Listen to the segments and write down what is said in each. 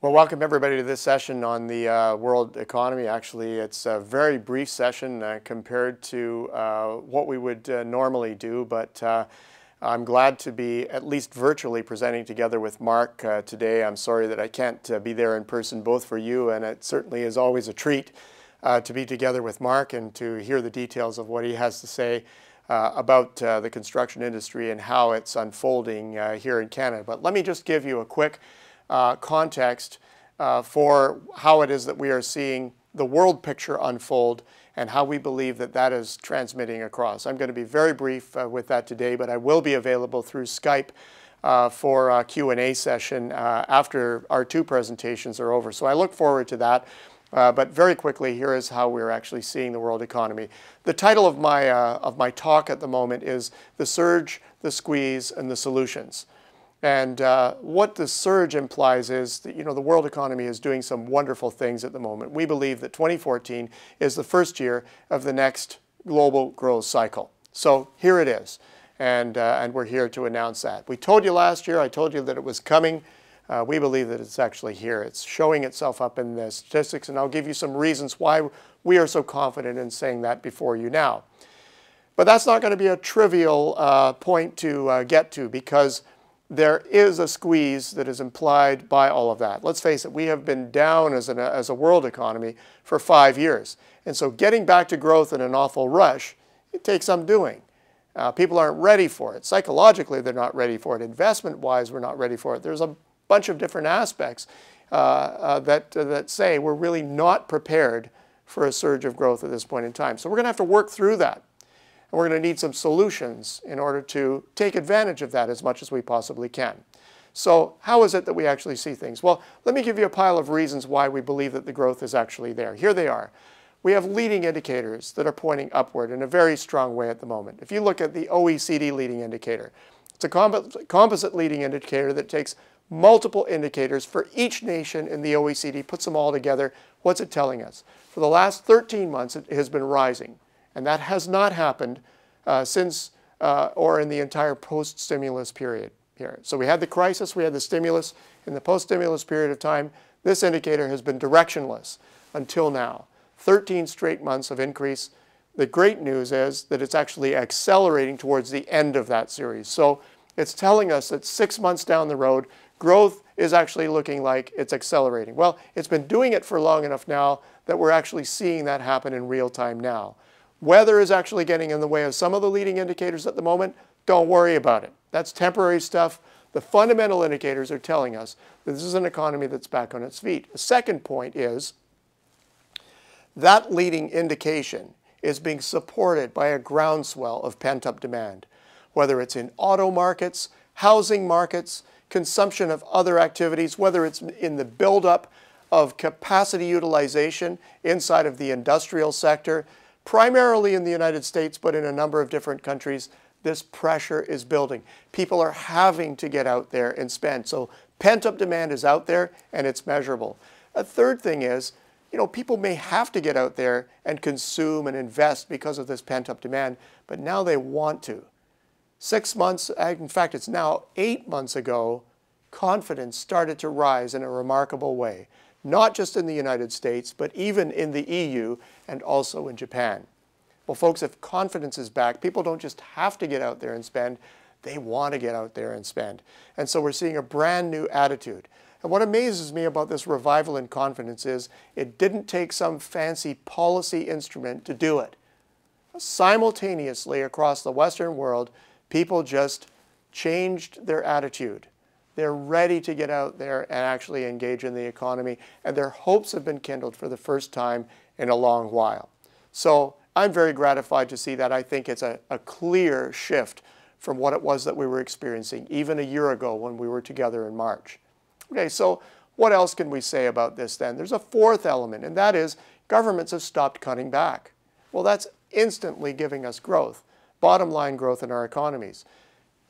Well, welcome everybody to this session on the world economy. Actually, it's a very brief session compared to what we would normally do, but I'm glad to be at least virtually presenting together with Mark today. I'm sorry that I can't be there in person, both for you, and it certainly is always a treat to be together with Mark and to hear the details of what he has to say about the construction industry and how it's unfolding here in Canada. But let me just give you a quick context for how it is that we are seeing the world picture unfold and how we believe that that is transmitting across. I'm going to be very brief with that today, but I will be available through Skype for a Q&A session after our two presentations are over. So I look forward to that. But very quickly, here is how we're actually seeing the world economy. The title of my talk at the moment is The Surge, the Squeeze, and the Solutions. And what the surge implies is that, the world economy is doing some wonderful things at the moment. We believe that 2014 is the first year of the next global growth cycle. So here it is, and we're here to announce that. We told you last year, I told you that it was coming. We believe that it's actually here. It's showing itself up in the statistics, and I'll give you some reasons why we are so confident in saying that before you now. But that's not going to be a trivial point to get to, because there is a squeeze that is implied by all of that. Let's face it, we have been down as a world economy for 5 years. And so getting back to growth in an awful rush, it takes some doing. People aren't ready for it. Psychologically, they're not ready for it. Investment-wise, we're not ready for it. There's a bunch of different aspects that say we're really not prepared for a surge of growth at this point in time. So we're going to have to work through that. And we're going to need some solutions in order to take advantage of that as much as we possibly can. So how is it that we actually see things? Well, let me give you a pile of reasons why we believe that the growth is actually there. Here they are. We have leading indicators that are pointing upward in a very strong way at the moment. If you look at the OECD leading indicator, it's a composite leading indicator that takes multiple indicators for each nation in the OECD, puts them all together. What's it telling us? For the last 13 months, it has been rising. And that has not happened since or in the entire post-stimulus period here. So we had the crisis, we had the stimulus. In the post-stimulus period of time, this indicator has been directionless until now. 13 straight months of increase. The great news is that it's actually accelerating towards the end of that series. So it's telling us that 6 months down the road, growth is actually looking like it's accelerating. Well, it's been doing it for long enough now that we're actually seeing that happen in real time now. Weather is actually getting in the way of some of the leading indicators at the moment. Don't worry about it. That's temporary stuff. The fundamental indicators are telling us that this is an economy that's back on its feet. The second point is that leading indication is being supported by a groundswell of pent-up demand, whether it's in auto markets, housing markets, consumption of other activities, whether it's in the buildup of capacity utilization inside of the industrial sector, primarily in the United States, but in a number of different countries, this pressure is building. People are having to get out there and spend. So pent-up demand is out there, and it's measurable. A third thing is, people may have to get out there and consume and invest because of this pent-up demand, but now they want to. 6 months, in fact, it's now 8 months ago, confidence started to rise in a remarkable way. Not just in the United States, but even in the EU and also in Japan. Well, folks, if confidence is back, people don't just have to get out there and spend, they want to get out there and spend. And so we're seeing a brand new attitude. And what amazes me about this revival in confidence is it didn't take some fancy policy instrument to do it. Simultaneously across the Western world, people just changed their attitude. They're ready to get out there and actually engage in the economy, and their hopes have been kindled for the first time in a long while. So I'm very gratified to see that. I think it's a clear shift from what it was that we were experiencing even a year ago when we were together in March. Okay, so what else can we say about this then? There's a fourth element, and that is governments have stopped cutting back. Well, that's instantly giving us growth, bottom line growth in our economies.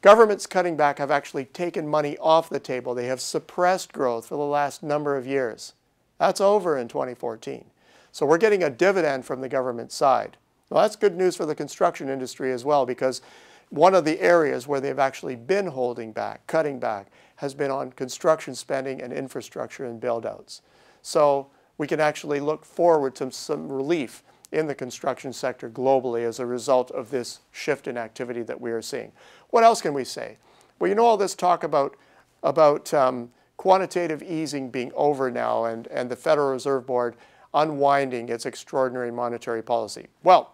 Governments cutting back have actually taken money off the table. They have suppressed growth for the last number of years. That's over in 2014. So we're getting a dividend from the government side. Well, that's good news for the construction industry as well, because one of the areas where they've actually been holding back, cutting back, has been on construction spending and infrastructure and build-outs. So we can actually look forward to some relief in the construction sector globally as a result of this shift in activity that we are seeing. What else can we say? Well, you know, all this talk about quantitative easing being over now and the Federal Reserve Board unwinding its extraordinary monetary policy. Well,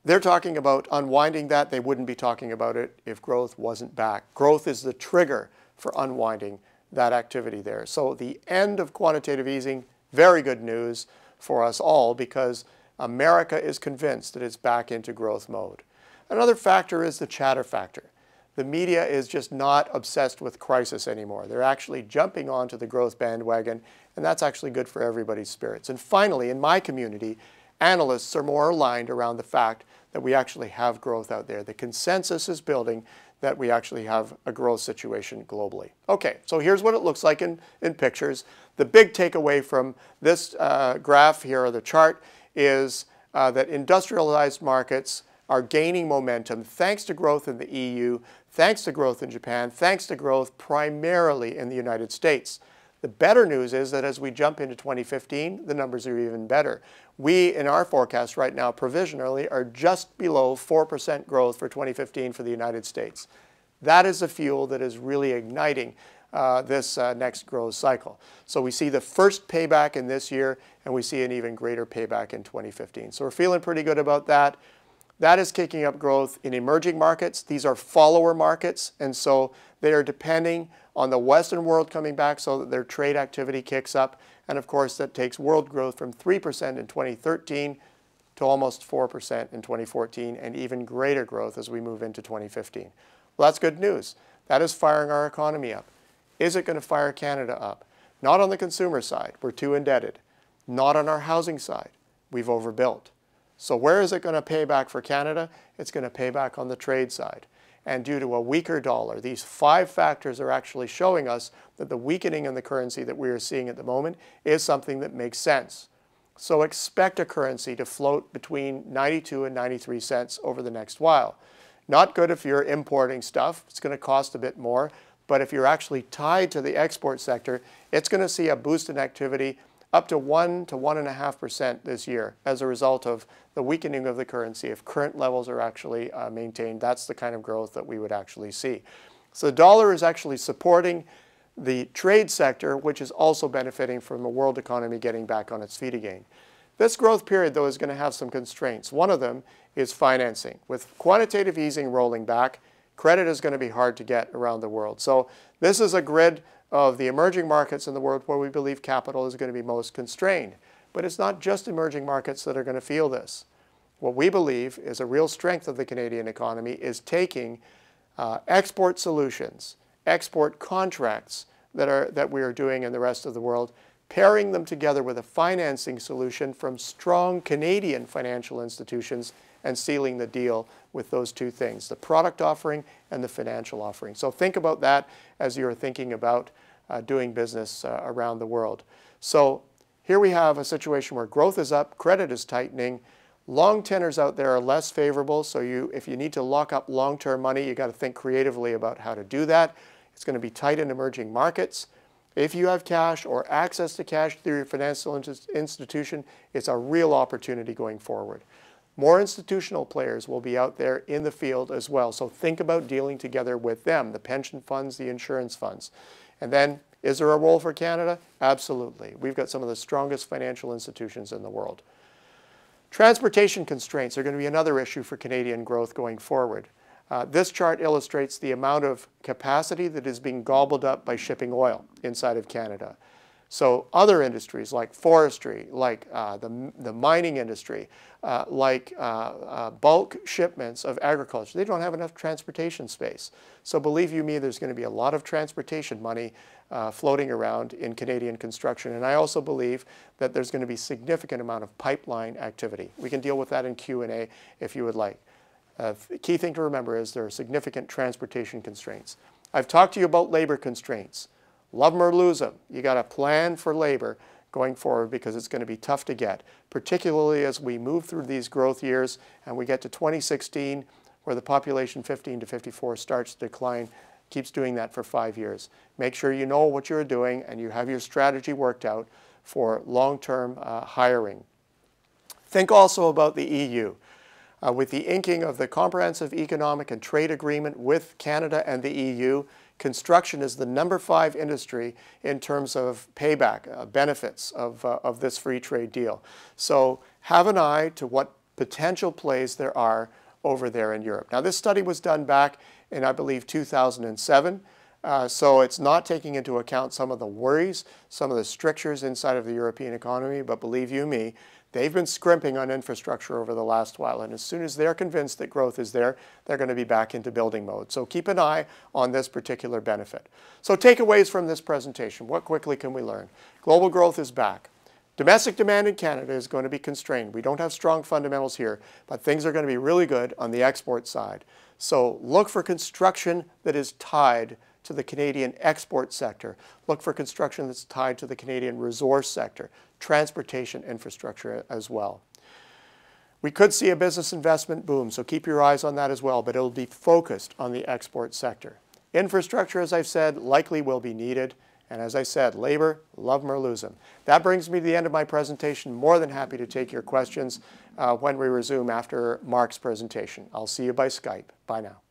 they're talking about unwinding that. They wouldn't be talking about it if growth wasn't back. Growth is the trigger for unwinding that activity there. So the end of quantitative easing, very good news for us all, because America is convinced that it's back into growth mode. Another factor is the chatter factor. The media is just not obsessed with crisis anymore. They're actually jumping onto the growth bandwagon, and that's actually good for everybody's spirits. And finally, in my community, analysts are more aligned around the fact that we actually have growth out there. The consensus is building that we actually have a growth situation globally. Okay, so here's what it looks like in pictures. The big takeaway from this graph here, or the chart, is that industrialized markets are gaining momentum thanks to growth in the EU, thanks to growth in Japan, thanks to growth primarily in the United States. The better news is that as we jump into 2015, the numbers are even better. We, in our forecast right now, provisionally, are just below 4% growth for 2015 for the United States. That is the fuel that is really igniting this next growth cycle. So we see the first payback in this year, and we see an even greater payback in 2015. So we're feeling pretty good about that. That is kicking up growth in emerging markets. These are follower markets, and so they are depending on the Western world coming back so that their trade activity kicks up. And of course, that takes world growth from 3% in 2013 to almost 4% in 2014, and even greater growth as we move into 2015. Well, that's good news. That is firing our economy up. Is it going to fire Canada up? Not on the consumer side. We're too indebted. Not on our housing side. We've overbuilt. So where is it going to pay back for Canada? It's going to pay back on the trade side. And due to a weaker dollar, these 5 factors are actually showing us that the weakening in the currency that we are seeing at the moment is something that makes sense. So expect a currency to float between 92 and 93 cents over the next while. Not good if you're importing stuff. It's going to cost a bit more. But if you're actually tied to the export sector, it's going to see a boost in activity up to 1 to 1.5% this year as a result of the weakening of the currency. If current levels are actually maintained, that's the kind of growth that we would actually see. So the dollar is actually supporting the trade sector, which is also benefiting from the world economy getting back on its feet again. This growth period, though, is going to have some constraints. One of them is financing. With quantitative easing rolling back, credit is going to be hard to get around the world. So this is a grid of the emerging markets in the world where we believe capital is going to be most constrained. But it's not just emerging markets that are going to feel this. What we believe is a real strength of the Canadian economy is taking export solutions, export contracts that we are doing in the rest of the world, pairing them together with a financing solution from strong Canadian financial institutions and sealing the deal with those two things, the product offering and the financial offering. So think about that as you're thinking about doing business around the world. So here we have a situation where growth is up, credit is tightening, long tenors out there are less favorable, so if you need to lock up long-term money, you've got to think creatively about how to do that. It's going to be tight in emerging markets. If you have cash or access to cash through your financial institution, it's a real opportunity going forward. More institutional players will be out there in the field as well, so think about dealing together with them, the pension funds, the insurance funds. And then, is there a role for Canada? Absolutely. We've got some of the strongest financial institutions in the world. Transportation constraints are going to be another issue for Canadian growth going forward. This chart illustrates the amount of capacity that is being gobbled up by shipping oil inside of Canada. So other industries like forestry, like the mining industry, like bulk shipments of agriculture, they don't have enough transportation space. So believe you me, there's going to be a lot of transportation money floating around in Canadian construction. And I also believe that there's going to be a significant amount of pipeline activity. We can deal with that in Q&A if you would like. The key thing to remember is there are significant transportation constraints. I've talked to you about labor constraints. Love them or lose them. You got to plan for labor going forward because it's going to be tough to get, particularly as we move through these growth years and we get to 2016 where the population 15 to 54 starts to decline. keeps doing that for 5 years. Make sure you know what you're doing and you have your strategy worked out for long-term hiring. Think also about the EU. With the inking of the Comprehensive Economic and Trade Agreement with Canada and the EU, construction is the #5 industry in terms of payback, benefits of this free trade deal. So have an eye to what potential plays there are over there in Europe. Now this study was done back in, I believe, 2007. So it's not taking into account some of the worries, some of the strictures inside of the European economy, but believe you me, they've been scrimping on infrastructure over the last while, and as soon as they're convinced that growth is there, they're going to be back into building mode. So keep an eye on this particular benefit. So takeaways from this presentation, what quickly can we learn? Global growth is back. Domestic demand in Canada is going to be constrained. We don't have strong fundamentals here, but things are going to be really good on the export side. So look for construction that is tied to the Canadian export sector. Look for construction that's tied to the Canadian resource sector, transportation infrastructure as well. We could see a business investment boom, so keep your eyes on that as well, but it'll be focused on the export sector. Infrastructure, as I've said, likely will be needed. And as I said, labor, love them or lose them. That brings me to the end of my presentation. More than happy to take your questions when we resume after Mark's presentation. I'll see you by Skype. Bye now.